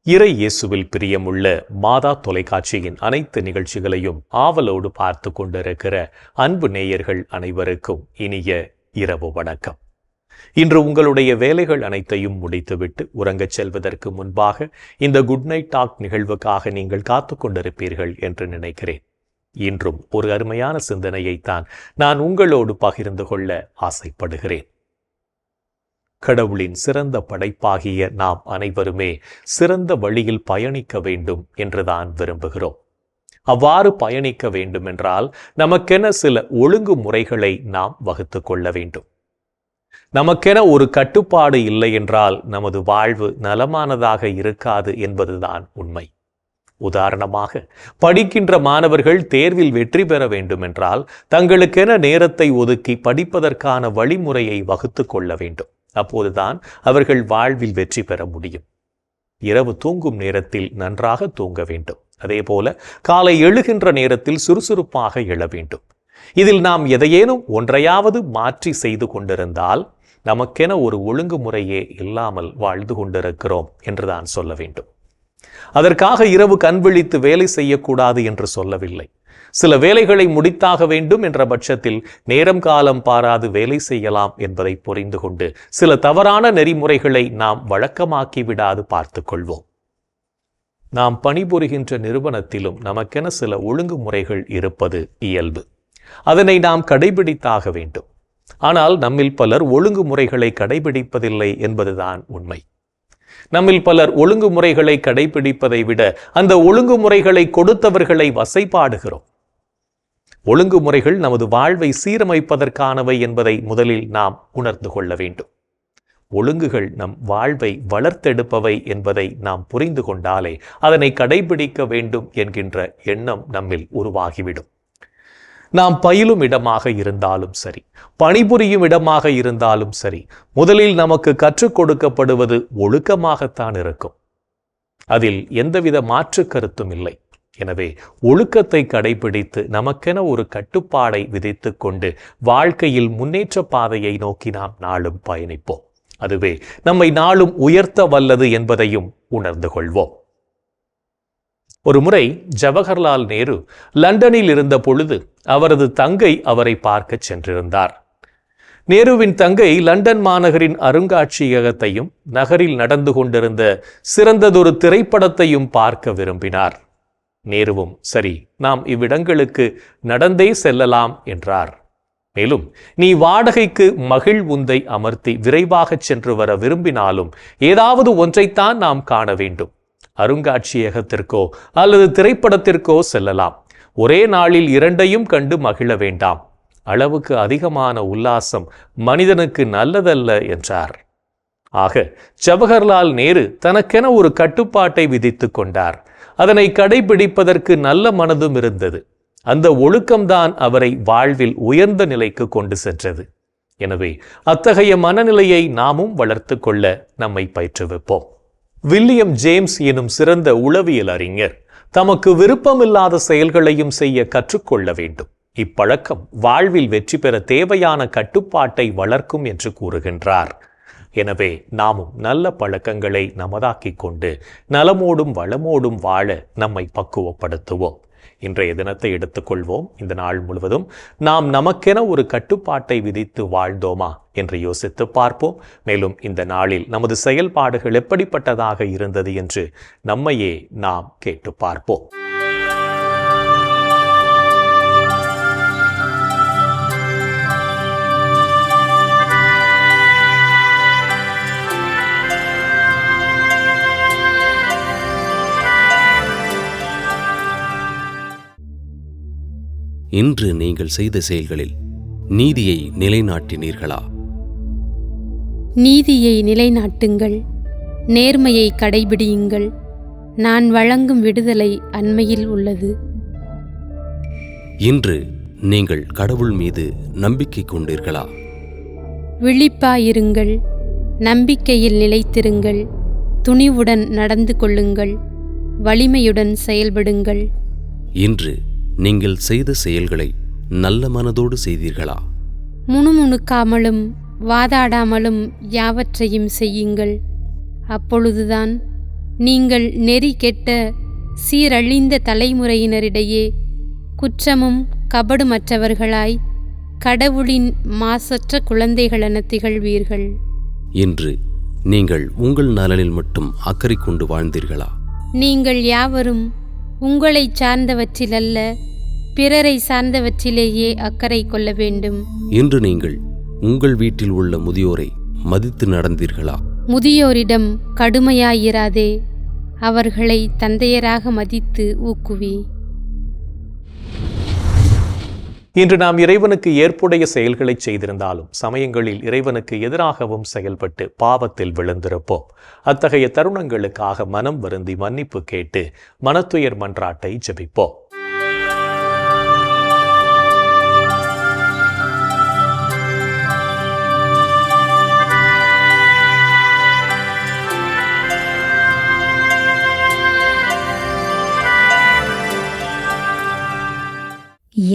இறை இயேசுவில் பிரியமுள்ள மாதா தொலைக்காட்சியின் அனைத்து நிகழ்ச்சிகளையும் ஆவலோடு பார்த்து கொண்டிருக்கிற அன்பு நேயர்கள் அனைவருக்கும் இனிய இரவு வணக்கம். இன்று உங்களுடைய வேலைகள் அனைத்தையும் முடித்துவிட்டு உறங்கச் செல்வதற்கு முன்பாக இந்த குட் நைட் டாக் நிகழ்வுக்காக நீங்கள் காத்து கொண்டிருப்பீர்கள் என்று நினைக்கிறேன். இன்றும் ஒரு அருமையான சிந்தனையைத்தான் நான் உங்களோடு பகிர்ந்து கொள்ள ஆசைப்படுகிறேன். கடவுளின் சிறந்த படைப்பாகிய நாம் அனைவருமே சிறந்த வழியில் பயணிக்க வேண்டும் என்றுதான் விரும்புகிறோம். அவ்வாறு பயணிக்க வேண்டுமென்றால் நமக்கென சில ஒழுங்குமுறைகளை நாம் வகுத்து கொள்ள வேண்டும். நமக்கென ஒரு கட்டுப்பாடு இல்லை என்றால் நமது வாழ்வு நலமானதாக இருக்காது என்பதுதான் உண்மை. உதாரணமாக, படிக்கின்ற மாணவர்கள் தேர்வில் வெற்றி பெற வேண்டுமென்றால் தங்களுக்கென நேரத்தை ஒதுக்கி படிப்பதற்கான வழிமுறையை வகுத்து கொள்ள வேண்டும். அப்போதுதான் அவர்கள் வாழ்வில் வெற்றி பெற முடியும். இரவு தூங்கும் நேரத்தில் நன்றாக தூங்க வேண்டும். அதேபோல காலை எழுகின்ற நேரத்தில் சுறுசுறுப்பாக எழ வேண்டும். இதில் நாம் எதையேனும் ஒன்றையாவது மாற்றி செய்து கொண்டிருந்தால் நமக்கென ஒரு ஒழுங்குமுறையே இல்லாமல் வாழ்ந்து கொண்டிருக்கிறோம் என்றுதான் சொல்ல வேண்டும். அதற்காக இரவு கண் விழித்து வேலை செய்யக்கூடாது என்று சொல்லவில்லை. சில வேலைகளை முடித்தாக வேண்டும் என்ற பட்சத்தில் நேரம் காலம் பாராது வேலை செய்யலாம் என்பதை புரிந்து கொண்டு சில தவறான நெறிமுறைகளை நாம் வழக்கமாக்கி விடாது பார்த்து கொள்வோம். நாம் பணிபுரிகின்ற நிறுவனத்திலும் நமக்கென சில ஒழுங்குமுறைகள் இருப்பது இயல்பு. அதனை நாம் கடைபிடித்தாக வேண்டும். ஆனால் நம்மில் பலர் ஒழுங்குமுறைகளை கடைபிடிப்பதில்லை என்பதுதான் உண்மை. நம்மில் பலர் ஒழுங்குமுறைகளை கடைபிடிப்பதை விட அந்த ஒழுங்குமுறைகளை கொடுத்தவர்களை வசைபாடுகிறோம். ஒழுங்குமுறைகள் நமது வாழ்வை சீரமைப்பதற்கானவை என்பதை முதலில் நாம் உணர்ந்து கொள்ள வேண்டும். ஒழுங்குகள் நம் வாழ்வை வளர்த்தெடுப்பவை என்பதை நாம் புரிந்து கொண்டாலே அதனை கடைபிடிக்க வேண்டும் என்கின்ற எண்ணம் நம்மில் உருவாகிவிடும். நாம் பயிலும் இடமாக இருந்தாலும் சரி, பணிபுரியும் இடமாக இருந்தாலும் சரி, முதலில் நமக்கு கற்றுக் கொடுக்கப்படுவது ஒழுக்கமாகத்தான் இருக்கும். அதில் எந்தவித மாற்று கருத்தும் இல்லை. எனவே ஒழுக்கத்தை கடைபிடித்து நமக்கென ஒரு கட்டுப்பாடை விதித்து கொண்டு வாழ்க்கையில் முன்னேற்ற பாதையை நோக்கி நாம் நாளும் பயணிப்போம். அதுவே நம்மை நாளும் உயர்த்த வல்லது என்பதையும் உணர்ந்து கொள்வோம். ஒரு முறை ஜவஹர்லால் நேரு லண்டனில் இருந்த பொழுது அவரது தங்கை அவரை பார்க்க சென்றிருந்தார். நேருவின் தங்கை லண்டன் மாநகரின் அருங்காட்சியகத்தையும் நகரில் நடந்து கொண்டிருந்த சிறந்ததொரு திரைப்படத்தையும் பார்க்க விரும்பினார். நேருவும் சரி, நாம் இவ்விடங்களுக்கு நடந்தே செல்லலாம் என்றார். மேலும் நீ வாடகைக்கு மகிழ் உந்தை அமர்த்தி விரைவாக சென்று வர விரும்பினாலும் ஏதாவது ஒன்றைத்தான் நாம் காண வேண்டும். அருங்காட்சியகத்திற்கோ அல்லது திரைப்படத்திற்கோ செல்லலாம். ஒரே நாளில் இரண்டையும் கண்டு மகிழ வேண்டாம். அளவுக்கு அதிகமான உல்லாசம் மனிதனுக்கு நல்லதல்ல என்றார். ஆக ஜவஹர்லால் நேரு தனக்கென ஒரு கட்டுப்பாட்டை விதித்து கொண்டார். அதனை கடைபிடிப்பதற்கு நல்ல மனதும் இருந்தது. அந்த ஒழுக்கம்தான் அவரை வாழ்வில் உயர்ந்த நிலைக்கு கொண்டு சென்றது. எனவே அத்தகைய மனநிலையை நாமும் வளர்த்து கொள்ள நம்மை பயிற்றுவிப்போம். வில்லியம் ஜேம்ஸ் எனும் சிறந்த உளவியல் அறிஞர் தமக்கு விருப்பமில்லாத செயல்களையும் செய்ய கற்றுக்கொள்ள வேண்டும். இப்பழக்கம் வாழ்வில் வெற்றி பெற தேவையான கட்டுப்பாட்டை வளர்க்கும் என்று கூறுகின்றார். எனவே நாமும் நல்ல பழக்கங்களை நமதாக்கிக் கொண்டு நலமோடும் வளமோடும் வாழ நம்மை பக்குவப்படுத்துவோம். இன்றைய தினத்தை எடுத்துக்கொள்வோம். இந்த நாள் முழுவதும் நாம் நமக்கென ஒரு கட்டுப்பாட்டை விதித்து வாழ்ந்தோமா என்று யோசித்து பார்ப்போம். மேலும் இந்த நாளில் நமது செயல்பாடுகள் எப்படிப்பட்டதாக இருந்தது என்று நம்மையே நாம் கேட்டு பார்ப்போம். இன்று நீங்கள் செய்த செயல்களில் நீதியை நிலைநாட்டினீர்களா? நீதியை நிலைநாட்டுங்கள், நேர்மையை கடைபிடியுங்கள். நான் வழங்கும் விடுதலை அண்மையில் உள்ளது. இன்று நீங்கள் கடவுள் மீது நம்பிக்கை கொண்டீர்களா? விழிப்பாயிருங்கள், நம்பிக்கையில் நிலைத்திருங்கள், துணிவுடன் நடந்து கொள்ளுங்கள், வலிமையுடன் செயல்படுங்கள். இன்று நீங்கள் செய்த செயல்களை நல்ல மனதோடு செய்தீர்களா? முணுமுணுக்காமலும் வாதாடாமலும் யாவற்றையும் செய்யுங்கள். அப்பொழுதுதான் நீங்கள் நெறி கெட்ட சீரழிந்த தலைமுறையினரிடையே குற்றமும் கபடுமற்றவர்களாய் கடவுளின் மாசற்ற குழந்தைகளென திகழ்வீர்கள் என்று நீங்கள் உங்கள் நலனில் மட்டும் அக்கறை கொண்டு வாழ்ந்தீர்களா? நீங்கள் யாவரும் உங்களைச் சார்ந்தவற்றிலல்ல, பிறரை சார்ந்தவற்றிலேயே அக்கறை கொள்ள வேண்டும். இன்று நீங்கள் உங்கள் வீட்டில் உள்ள முதியோரை மதித்து நடந்தீர்களா? முதியோரிடம் கடுமையாயிராதே, அவர்களை தந்தையராக மதித்து ஊக்குவி. இன்று நாம் இறைவனுக்கு ஏற்புடைய செயல்களை செய்திருந்தாலும் சமயங்களில் இறைவனுக்கு எதிராகவும் செயல்பட்டு பாவத்தில் விழுந்திருப்போம். அத்தகைய தருணங்களுக்காக மனம் வருந்தி மன்னிப்பு கேட்டு மனத்துயர் மன்றாட்டை ஜெபிப்போம்.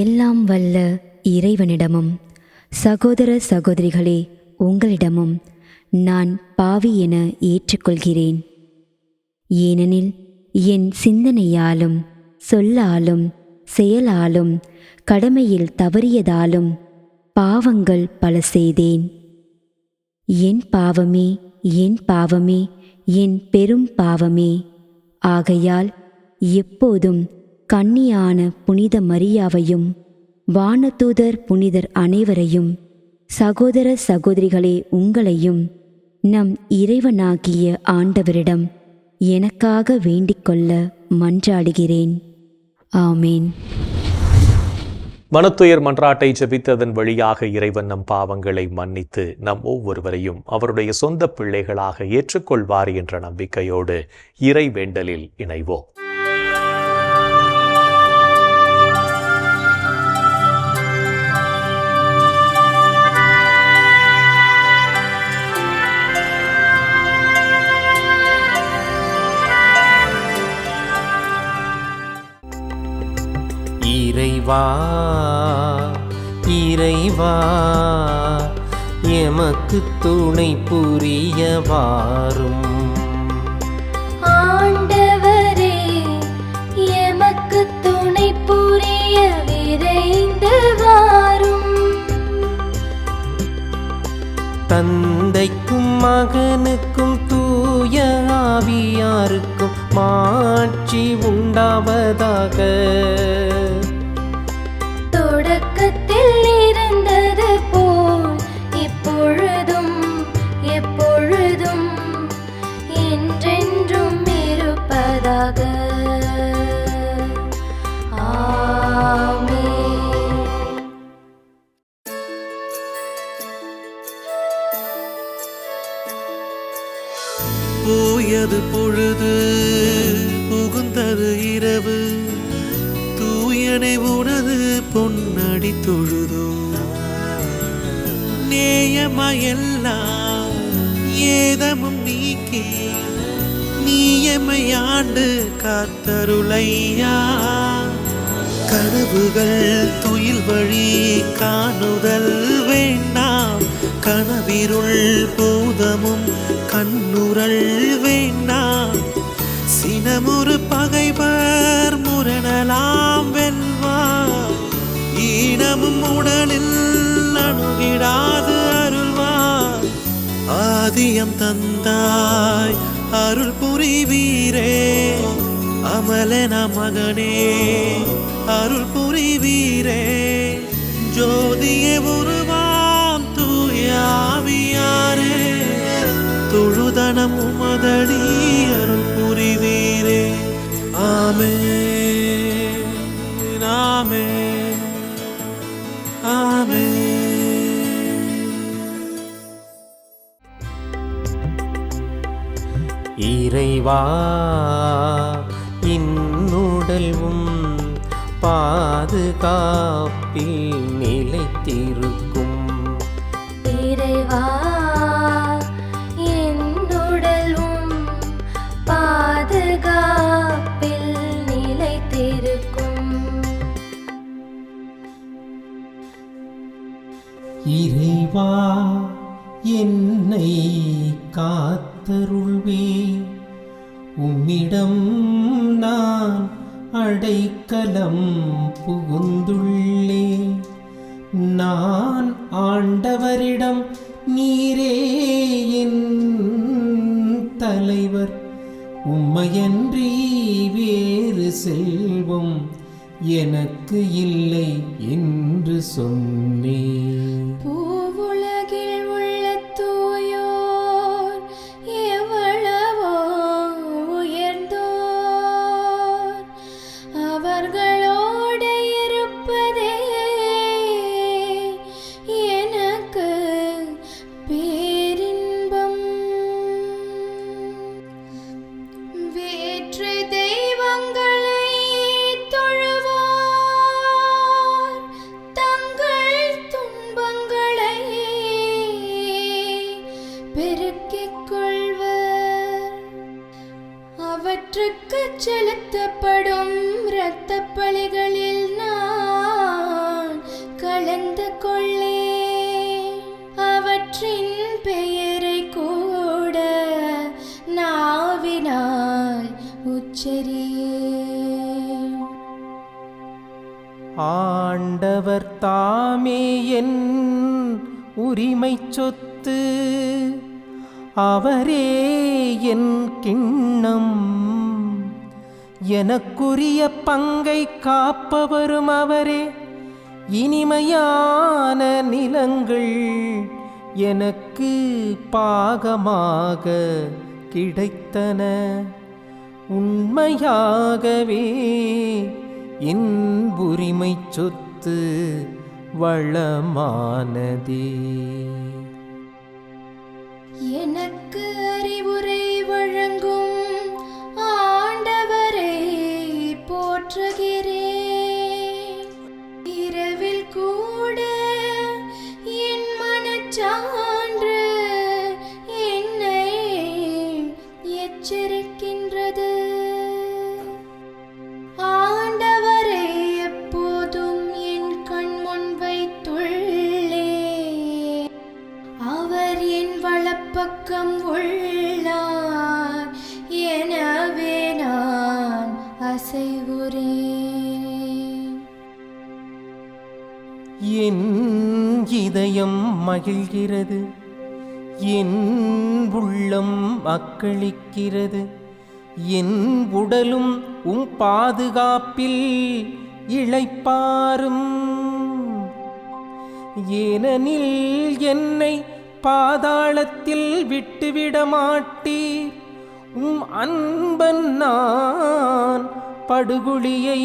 எல்லாம் வல்ல இறைவனிடமும் சகோதர சகோதரிகளே உங்களிடமும் நான் பாவி என ஏற்றுக்கொள்கிறேன். ஏனெனில் என் சிந்தனையாலும் சொல்லாலும் செயலாலும் கடமையில் தவறியதாலும் பாவங்கள் பல செய்தேன். என் பாவமே, என் பாவமே, என் பெரும் பாவமே. ஆகையால் எப்போதும் கன்னியான புனித மரியாவையும் வானதூதர் புனிதர் அனைவரையும் சகோதர சகோதரிகளே உங்களையும் நம் இறைவனாகிய ஆண்டவரிடம் எனக்காக வேண்டிக்கொள்ள மன்றாடுகிறேன். ஆமேன். மனத்துயர் மன்றாட்டை ஜெபித்ததன் வழியாக இறைவன் நம் பாவங்களை மன்னித்து நம் ஒவ்வொருவரையும் அவருடைய சொந்த பிள்ளைகளாக ஏற்றுக்கொள்வார் என்ற நம்பிக்கையோடு இறை வேண்டலில் இணைவோம். இறைவா இறைவா எமக்கு துணை புரிய வாரும். ஆண்டவரே எமக்கு துணை புரிய விரைந்து வாரும். தந்தைக்கும் மகனுக்கும் தூய ஆவியாருக்கும் மாட்சி உண்டாவதாக. தொடக்கத்தில் இருந்தது போல் இப்பொழுதும் எப்பொழுதும் என்றென்றும் இருப்பதாக. ஆமென். போயது பொழுது புகுந்தது இரவு, தூயனை உனது பொன்னடி தொழுதோ. நேயமையெல்லாம் ஏதமும் நீக்கி நீயமை ஆண்டு காத்தருளையா. கனவுகள் துயில் வழி காணுதல் வேண்டாம், கனவிருள் பூதமும் கண்ணுரல் வேண்டாம். சினமுறு பகைவர் முரணலாம் வெல்வார், ஈனமும் உடலில் அணுகிடாது அருள்வார். ஆதியம் தந்தாய் அருள் புரிவீரே, அமலன மகனே அருள் புரிவீரே. ஜோதியே உருவாம் தூயாவியாரே, தொழுதனம் உமதடி அருள் புரிவீரே. ஆமென் ஆமென் ஆமென். இறைவா இன்னுடலும் பாதுகாப்பில் நிலைத்திருக்கும். இறைவா என்னுடலும் பாதுகாப்பில் நிலைத்திருக்கும். இறைவா என்னை காத்தருள்வே, உம் நான் அடைக்கலம் புகுந்துள்ளே. நான் ஆண்டவரிடம் நீரே என் தலைவர், உம்மையன்றி வேறு செல்வம் எனக்கு இல்லை என்று சொன்னேன். பூவுலகில் உள்ள தூயோர் எவ்வளவோ உயர்ந்தோர், அவர்களோடு இருப்பதே எனக்கு பேரின்பம். வேற்று தெய்வங்களை தொழுவோர் தங்கள் துன்பங்களை பெருக்கிக் கொள்வர். அவற்றுக்கு செலுத்தப்படும் இரத்தப் பலிகளில் நான் கலந்து கொள்ளேன். அவற்றின் பெயரை கூட நாவினால் உச்சரியேன். ஆண்டவர் தாமே என் உரிமை சொத்து, அவரே என் கிண்ணம். எனக்குரிய பங்கை காப்பவரும் அவரே. இனிமையான நிலங்கள் எனக்கு பாகமாக கிடைத்தன. உண்மையாகவே என் உரிமை சொத்து வளமானதே. எனக்கு அறிவுரை வழங்கும் ஆண்டவரை போற்றுகிறேன். இரவில் கூட என் மனச்சான்று என்னை எச்சரிக்கின்றது. ஆண்டவரை எப்போதும் என் கண்முன் வைத்துள்ளே. அவர் என் வலப்பக்கம் உள்ளார், எனவே நான் அசைவுறேன். என் இதயம் மகிழ்கிறது, என் உள்ளம் அக்களிக்கிறது. என் உடலும் பாதுகாப்பில் இளைப்பாரும். ஏனெனில் என்னை பாதாளத்தில் விட்டுவிட மாட்டீர். அன்பன் நான் படுகுழியை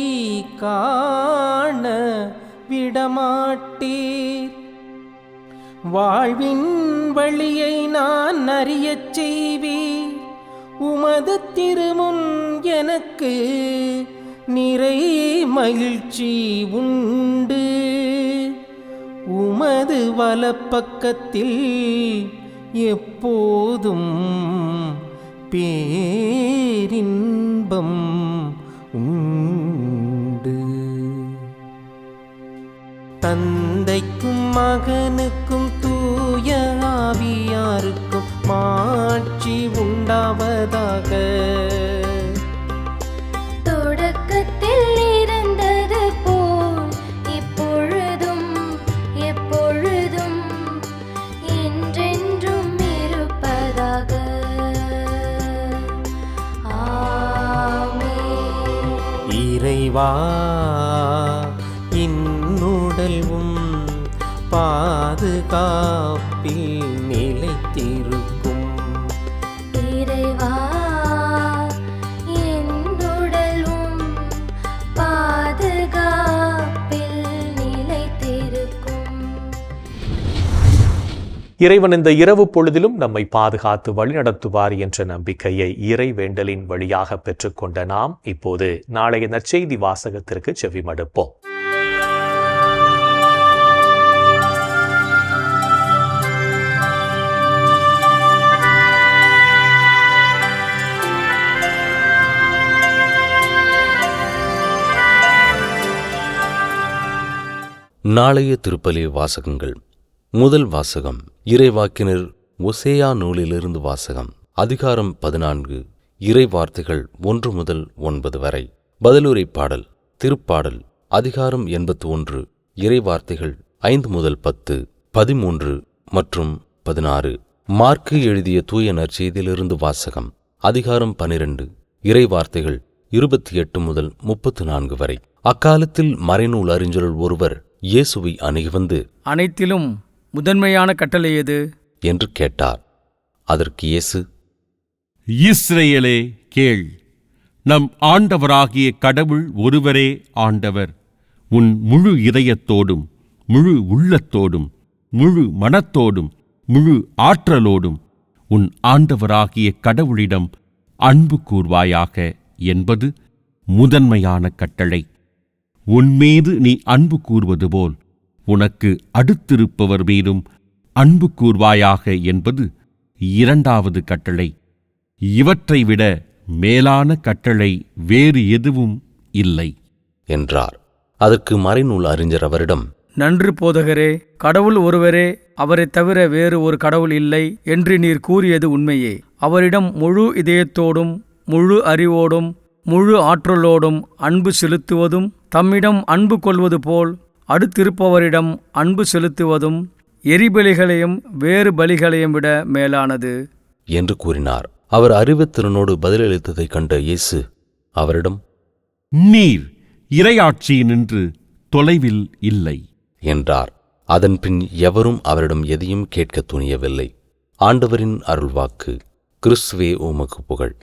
காண விடமாட்டீர். வாழ்வின் வழியை நான் அறியச் செய்வீர். உமது திருமுன் எனக்கு நிறை மகிழ்ச்சி உண்டு. உமது வலப்பக்கத்தில் எப்போதும் பேரின்பம் உண்டு. தந்தைக்கும் மகனுக்கும் தூய ஆவியாருக்கும் மாட்சி உண்டாவதாக. தொடக்கத்தில் இருந்தது போல் இப்பொழுதும் எப்பொழுதும் என்றென்றும் இருப்பதாக. ஆமென். இறைவா, இன்னுடல்வும் பாதுகாப்பில் நிலைத்திருக்கும். இறைவா, என்னுடலும் பாதுகாப்பில் நிலைத்திருக்கும். இறைவன் இந்த இரவு பொழுதிலும் நம்மை பாதுகாத்து வழிநடத்துவார் என்ற நம்பிக்கையை இறை வேண்டலின் வழியாக பெற்றுக்கொண்ட நாம் இப்போது நாளைய நற்செய்தி வாசகத்திற்கு செவிமடுப்போம். நாளைய திருப்பலி வாசகங்கள். முதல் வாசகம் இறைவாக்கினர் ஒசேயா நூலிலிருந்து வாசகம். அதிகாரம் 14 இறை வார்த்தைகள் 1 முதல் 9 வரை. பதிலுரை பாடல். திருப்பாடல் அதிகாரம் 81. இறை வார்த்தைகள் 5 முதல் 10, 13 மற்றும் 16. மார்க்கு எழுதிய தூய நற்செய்தியிலிருந்து வாசகம். அதிகாரம் 12. இறை வார்த்தைகள் 28 முதல் 34 வரை. அக்காலத்தில் மறைநூல் அறிஞருள் ஒருவர் இயேசுவை அணுகி வந்து, அனைத்திலும் முதன்மையான கட்டளை எது என்று கேட்டார். அதற்கு இயேசு, இஸ்ரவேலே கேள், நம் ஆண்டவராகிய கடவுள் ஒருவரே ஆண்டவர். உன் முழு இதயத்தோடும் முழு உள்ளத்தோடும் முழு மனத்தோடும் முழு ஆற்றலோடும் உன் ஆண்டவராகிய கடவுளிடம் அன்பு கூர்வாயாக என்பது முதன்மையான கட்டளை. உன்மீது நீ அன்பு கூர்வது போல் உனக்கு அடுத்திருப்பவர் மீதும் அன்பு கூர்வாயாக என்பது இரண்டாவது கட்டளை. இவற்றை விட மேலான கட்டளை வேறு எதுவும் இல்லை என்றார். அதற்கு மறைநூல் அறிஞர் அவரிடம், நன்று போதகரே, கடவுள் ஒருவரே, அவரைத் தவிர வேறு ஒரு கடவுள் இல்லை என்று நீர் கூறியது உண்மையே. அவரிடம் முழு இதயத்தோடும் முழு அறிவோடும் முழு ஆற்றலோடும் அன்பு செலுத்துவதும், தம்மிடம் அன்பு கொள்வது போல் அடுத்திருப்பவரிடம் அன்பு செலுத்துவதும் எரிபலிகளையும் வேறு பலிகளையும் விட மேலானது என்று கூறினார். அவர் அறிவுத்திறனோடு பதிலளித்ததைக் கண்ட இயேசு அவரிடம், நீர் இறையாட்சியினின்று தொலைவில் இல்லை என்றார். அதன்பின் எவரும் அவரிடம் எதையும் கேட்க துணியவில்லை. ஆண்டவரின் அருள்வாக்கு. கிறிஸ்துவே உமக்கு புகழ்.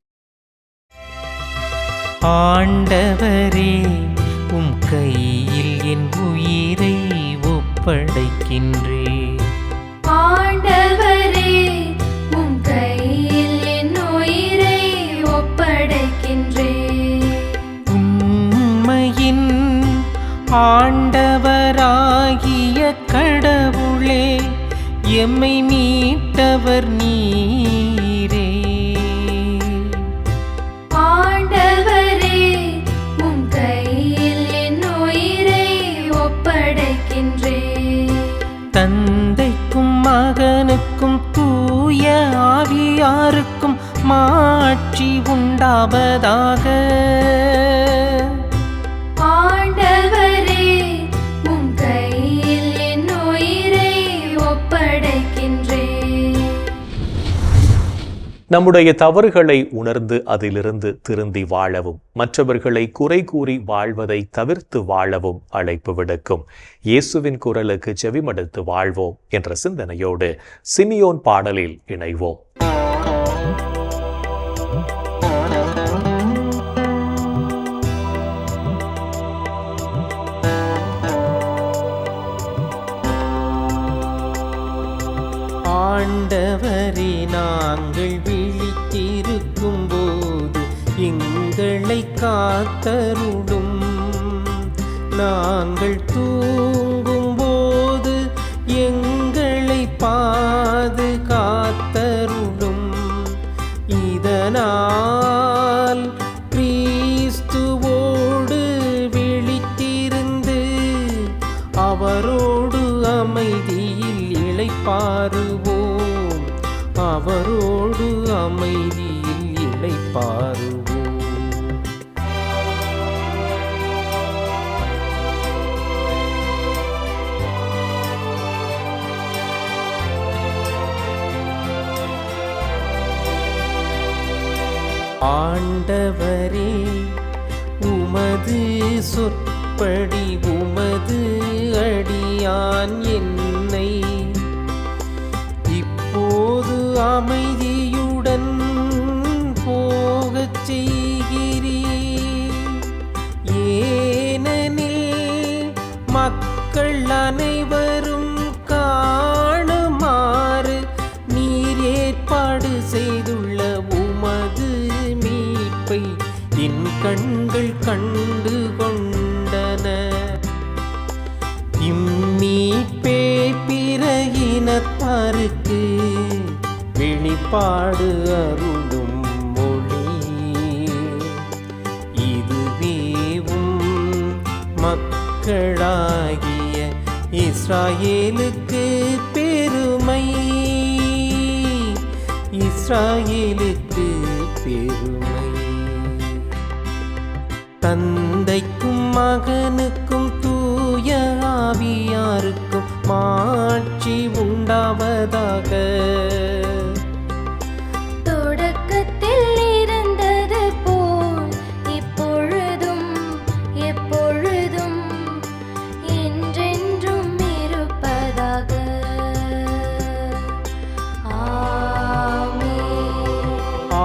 ஆண்டவரே, உம் கையில் என் உயிரை ஒப்படைக்கின்றேன். ஆண்டவரே, உம் கையில் என் உயிரை ஒப்படைக்கின்றேன். உண்மையின் ஆண்டவராகிய கடவுளே, எம்மை மீட்டவர் நீரே. ஆண்டவரே, உம் கையில் என் உயிரை ஒப்படைக்கின்றேன். தந்தைக்கும் மகனுக்கும் தூய ஆவியாருக்கும் மாட்சி உண்டாவதாக. ஆண்டவரே, உம் கையில் என் உயிரை ஒப்படைக்கின்றேன். நம்முடைய தவறுகளை உணர்ந்து அதிலிருந்து திருந்தி வாழவும், மற்றவர்களை குறை கூறி வாழ்வதை தவிர்த்து வாழவும் அழைப்பு விடுக்கும் இயேசுவின் குரலுக்கு செவிமடுத்து வாழ்வோம் என்ற சிந்தனையோடு சிமியோன் பாடலில் இணைவோம். ஆண்டவரே, நாங்கள் விழித்திருக்கும் போது எங்களை காத்தருளும். நாங்கள் தூங்கும் போது எங்களை பாதுகாத்தருளும். இதனால் கிறிஸ்துவோடு விழித்திருந்து அவரோடு அமைதியில் இளைப்பாறுவோம். அவரோடு அமைதியில் இளைப்பாறுவோம். ஆண்டவரே, உமது சொற்படி உமது அடியான் என்னை இப்போது அமைதியுடன் போகச் செய்கிறீர். ஏனெனில் மக்கள் அனைவரும் காணுமாறு நீர் ஏற்பாடு செய்துள்ள உமது மீட்பை என் கண்கள் கண்டு கொண்டன. இம்மீட்பே பிற இனத்தாருக்கு வெளிப்பாடு அருளும் மொழி. இதுவேவும் மக்களாகிய இஸ்ராயேலுக்கு பெருமை. இஸ்ராயேலுக்கு பெருமை. தந்தைக்கும் மகனுக்கும் தூய ஆவியாருக்கும் மாட்சி உண்டாவதாக. தொடக்கத்தில் இருந்தது போல் இப்பொழுதும் எப்பொழுதும் என்றென்றும் இருப்பதாக. ஆமென்.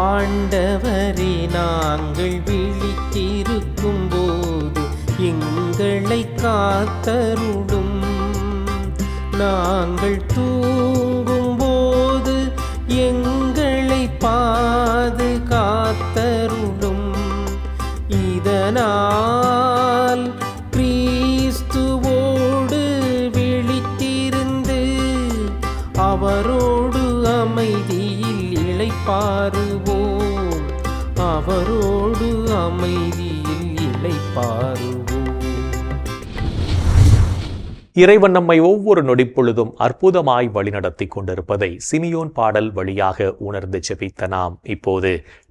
ஆண்டவரே, நாங்கள் விழித்திருக்கும் போது எங்களை காத்தருளும். நாங்கள் தூங்கும் போது எங்களை பாதுகாத்தருளும். இதனால் கிறிஸ்துவோடு விழித்திருந்து அவரோடு அமைதியில் இளைப்பாறுவோம். அவரோடு அமைதியில் இளைப்பாறுவோம். இறைவன் நம்மை ஒவ்வொரு நொடிப்பொழுதும் அற்புதமாய் வழிநடத்தி கொண்டிருப்பதை சிமியோன் பாடல் வழியாக உணர்ந்து ஜெபித்த நாம் இப்போது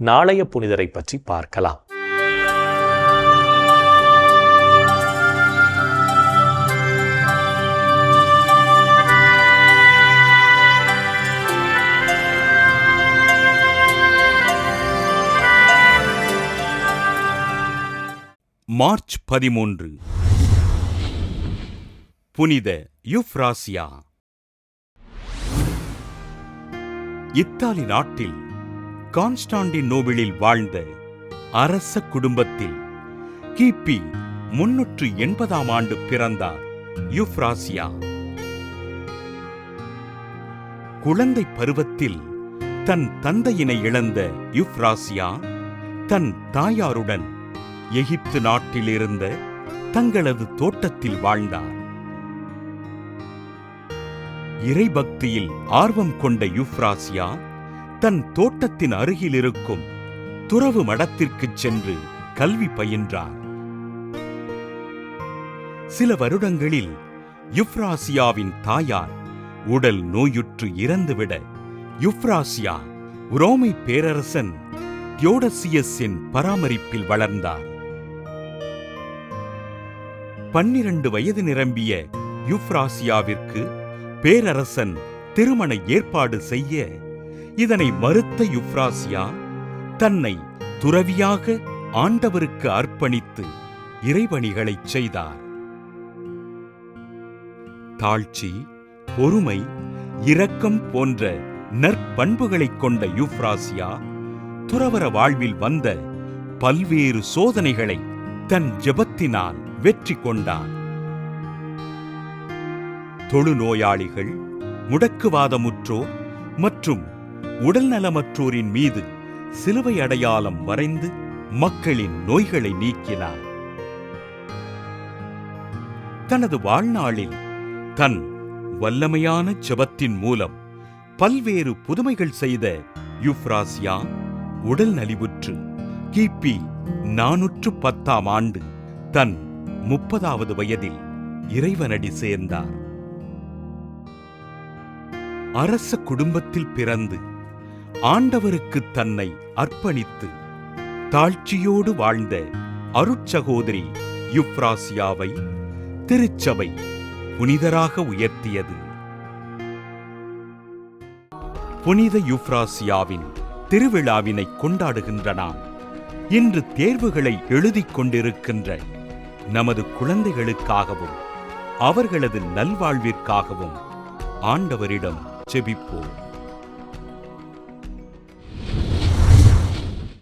நாளைய புனிதரை பற்றி பார்க்கலாம். மார்ச் 13 புனித யூப்ராசியா. இத்தாலி நாட்டில் கான்ஸ்டாண்டினோபிளில் வாழ்ந்த அரச குடும்பத்தில் கிபி 380ஆம் ஆண்டு பிறந்தார் யூப்ராசியா. குழந்தை பருவத்தில் தன் தந்தையினை இழந்த யூப்ராசியா தன் தாயாருடன் எகிப்து நாட்டில் இருந்த தங்களது தோட்டத்தில் வாழ்ந்தார். இறைபக்தியில் ஆர்வம் கொண்ட யூப்ராசியா தன் தோட்டத்தின் அருகில் இருக்கும் துறவு மடத்திற்குச் சென்று கல்வி பயின்றார். சில வருடங்களில் யூப்ராசியாவின் தாயார் உடல் நோயுற்று இறந்துவிட யூப்ராசியா உரோமை பேரரசன் தியோடசியஸின் பராமரிப்பில் வளர்ந்தார். 12 வயது நிரம்பிய யூப்ராசியாவிற்கு பேரரசன் திருமண ஏற்பாடு செய்ய இதனை மறுத்த யூப்ராசியா தன்னை துறவியாக ஆண்டவருக்கு அர்ப்பணித்து இறைபணிகளைச் செய்தார். தாழ்ச்சி, பொறுமை, இரக்கம் போன்ற நற்பண்புகளைக் கொண்ட யூப்ராசியா துறவற வாழ்வில் வந்த பல்வேறு சோதனைகளை தன் ஜெபத்தினால் வெற்றி கொண்டார். தொழுநோயாளிகள், முடக்குவாதமுற்றோர் மற்றும் உடல்நலமற்றோரின் மீது சிலுவை அடையாளம் வரைந்து மக்களின் நோய்களை நீக்கினார். தனது வாழ்நாளில் தன் வல்லமையான ஜெபத்தின் மூலம் பல்வேறு புதுமைகள் செய்த யூப்ராசியா உடல் நலிவுற்று கிபி 410ஆம் ஆண்டு தன் 30வது வயதில் இறைவனடி சேர்ந்தார். அரச குடும்பத்தில் பிறந்து ஆண்டவருக்கு தன்னை அர்ப்பணித்து தாழ்ச்சியோடு வாழ்ந்த அருட்சகோதரி யூப்ராசியாவை திருச்சபை புனிதராக உயர்த்தியது. புனித யூப்ராசியாவின் திருவிழாவினை கொண்டாடுகின்ற நாம் இன்று தேர்வுகளை எழுதிக் கொண்டிருக்கின்ற நமது குழந்தைகளுக்காகவும் அவர்களது நல்வாழ்விற்காகவும் ஆண்டவரிடம் ஜெபிப்போம்.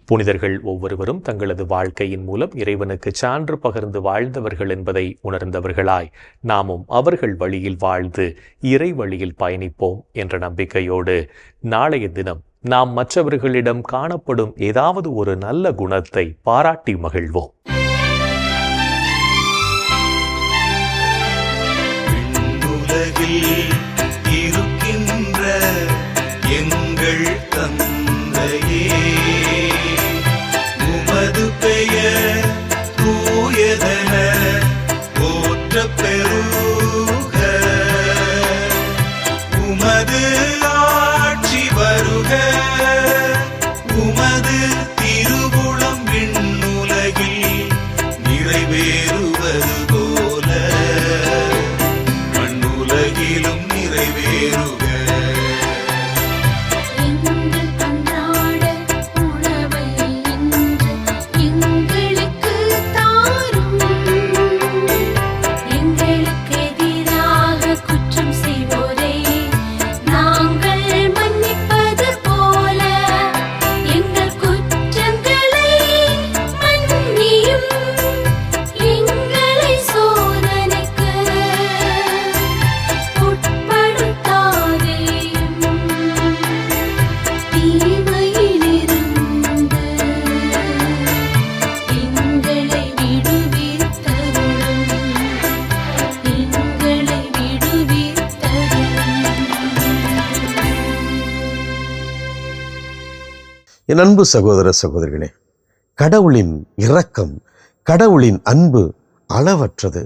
புனிதர்கள் ஒவ்வொருவரும் தங்களது வாழ்க்கையின் மூலம் இறைவனுக்கு சான்று பகிர்ந்து வாழ்ந்தவர்கள் என்பதை உணர்ந்தவர்களாய் நாமும் அவர்கள் வழியில் வாழ்ந்து இறை வழியில் பயணிப்போம் என்ற நம்பிக்கையோடு நாளைய தினம் நாம் மற்றவர்களிடம் காணப்படும் ஏதாவது ஒரு நல்ல குணத்தை பாராட்டி மகிழ்வோம். இருக்கின்ற எங்கள் தந்தையே, உமது பெயர் தூயதென போற்றப் பெறுக. உமது ஆட்சி வருக. உமது என் அன்பு சகோதர சகோதரிகளே, கடவுளின் இரக்கம், கடவுளின் அன்பு அளவற்றது.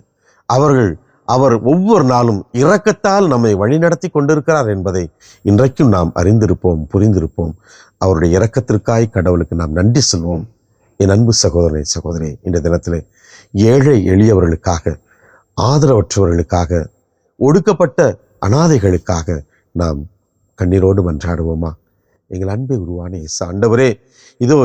அவர் ஒவ்வொரு நாளும் இரக்கத்தால் நம்மை வழிநடத்தி கொண்டிருக்கிறார் என்பதை இன்றைக்கும் நாம் அறிந்திருப்போம், புரிந்திருப்போம். அவருடைய இரக்கத்திற்காய் கடவுளுக்கு நாம் நன்றி சொல்வோம். என் அன்பு சகோதரனை சகோதரி, இந்த தினத்திலே ஏழை எளியவர்களுக்காக, ஆதரவற்றவர்களுக்காக, ஒடுக்கப்பட்ட அனாதைகளுக்காக நாம் கண்ணீரோடு மன்றாடுவோமா? எங்கள் அன்பை உருவான இயேசு ஆண்டவரே, இதோ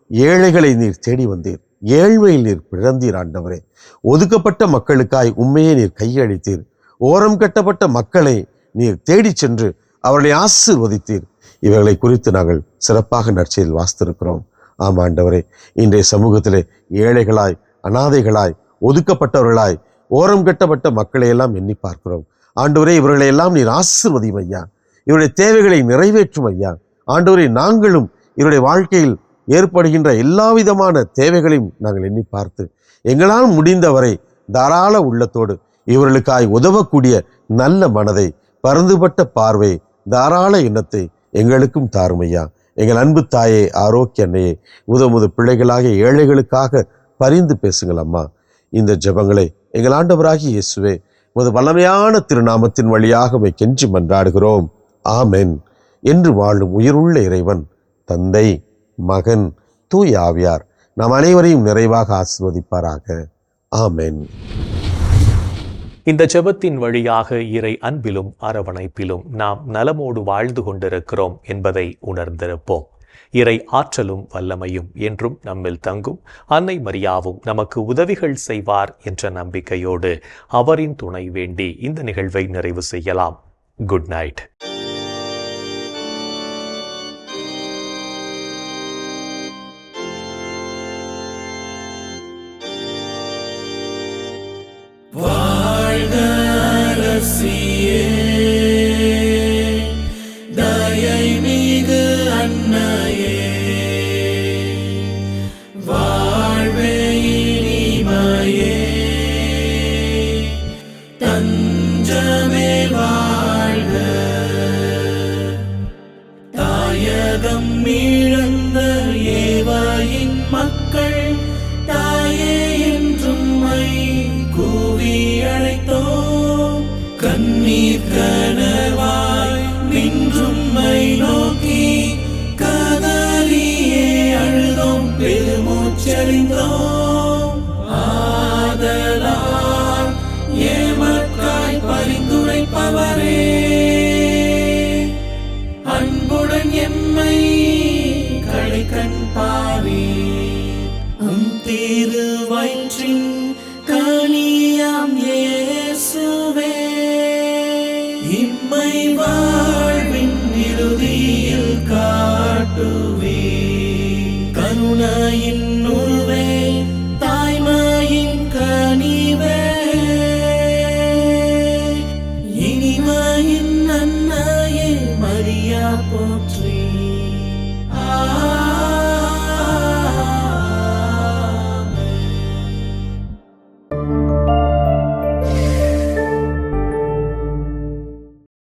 ஏழைகளை நீர் தேடி வந்தீர், ஏழ்மையில் நீர் பிறந்தீர் ஆண்டவரே. ஒதுக்கப்பட்ட மக்களுக்காய் உண்மையை நீர் கையளித்தீர். ஓரம் கட்டப்பட்ட மக்களை நீர் தேடி சென்று அவர்களை ஆசீர்வதித்தீர். இவர்களை குறித்து நாங்கள் சிறப்பாக நற்செய்தியில் வாசித்திருக்கிறோம். ஆம் ஆண்டவரே, இன்றைய சமூகத்திலே ஏழைகளாய், அனாதைகளாய், ஒதுக்கப்பட்டவர்களாய், ஓரம் கட்டப்பட்ட மக்களை எல்லாம் எண்ணி பார்க்கிறோம். ஆண்டவரே, இவர்களை எல்லாம் நீர் ஆசீர்வதியும் ஐயா. இவருடைய தேவைகளை நிறைவேற்றும் ஐயா. ஆண்டவரே, நாங்களும் இவருடைய வாழ்க்கையில் ஏற்படுகின்ற எல்லா விதமான தேவைகளையும் நாங்கள் எண்ணி பார்த்து எங்களால் முடிந்தவரை தாராள உள்ளத்தோடு இவர்களுக்காய் உதவக்கூடிய நல்ல மனதை, பரந்துபட்ட பார்வை, தாராள எண்ணத்தை எங்களுக்கும் தாருமையா. எங்கள் அன்பு தாயே, ஆரோக்கிய அன்னையே, முத பிள்ளைகளாக ஏழைகளுக்காக பரிந்து பேசுங்கள் அம்மா. இந்த ஜெபங்களை எங்கள் ஆண்டவராகிய இயேசுவே உமது வல்லமையான திருநாமத்தின் வழியாக கெஞ்சி மன்றாடுகிறோம். ஆமென். என்று வாழும் உயிருள்ள இறைவன் தந்தை, மகன், தூய ஆவியார் நாம் அனைவரையும் நிறைவாக ஆசீர்வதிப்பாராக. ஆமென். இந்த ஜெபத்தின் வழியாக இறை அன்பிலும் அரவணைப்பிலும் நாம் நலமோடு வாழ்ந்து கொண்டிருக்கிறோம் என்பதை உணர்ந்திருப்போம். இறை ஆற்றலும் வல்லமையும் என்றும் நம்மில் தங்கும். அன்னை மரியாவும் நமக்கு உதவிகள் செய்வார் என்ற நம்பிக்கையோடு அவரின் துணை வேண்டி இந்த நிகழ்வை நிறைவு செய்யலாம். Good night. தயை மிகு அன்னையே, வாழ்வே இனிமையே, தஞ்சமே வாழ்க. தாயகம் இழந்த ஏவாயின் மக்கள் தாயே என்றும் கூவி அழைத்தோம். கண்ணீர் கனவாய் நின்றும்மை நோக்கி கதறியே அழுதோம், பெருமூச்சறிந்தோம். ஆதலால் ஏமக்காய் பரிந்துரைப்பவரே, அன்புடன் எம்மை கடைக்கண் பாரே. திருவயிற்றின் கனியாம் இயேசுவே,